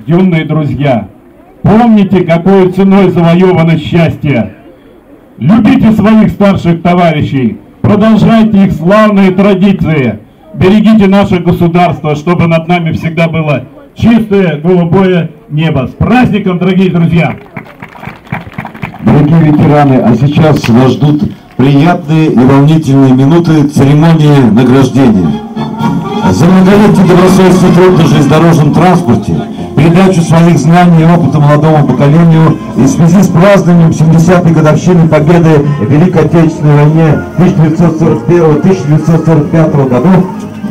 юные друзья, помните, какой ценой завоевано счастье. Любите своих старших товарищей, продолжайте их славные традиции, берегите наше государство, чтобы над нами всегда было чистое голубое небо. С праздником, дорогие друзья! Дорогие ветераны, а сейчас нас ждут приятные и волнительные минуты церемонии награждения. За многолетний добросовестный труд на железнодорожном транспорте, передачу своих знаний и опыта молодому поколению и в связи с празднованием 70-й годовщины победы в Великой Отечественной войне 1941-1945 годов,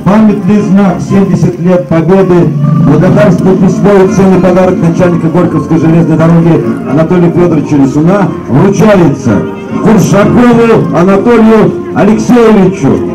памятный знак 70 лет победы, благодарство письмо и ценный подарок начальника Горьковской железной дороги Анатолия Федоровича Лисуна вручается Куршакову Анатолию Алексеевичу.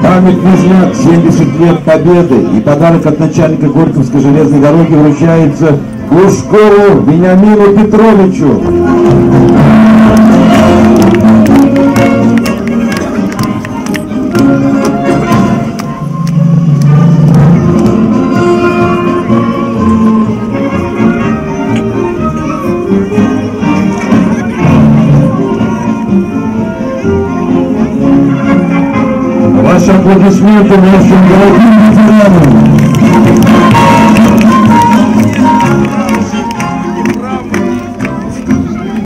Памятный знак 70 лет победы и подарок от начальника Горьковской железной дороги вручается Глушкову Вениамину Петровичу. Ваши аплодисменты нашим дорогим ветеранам.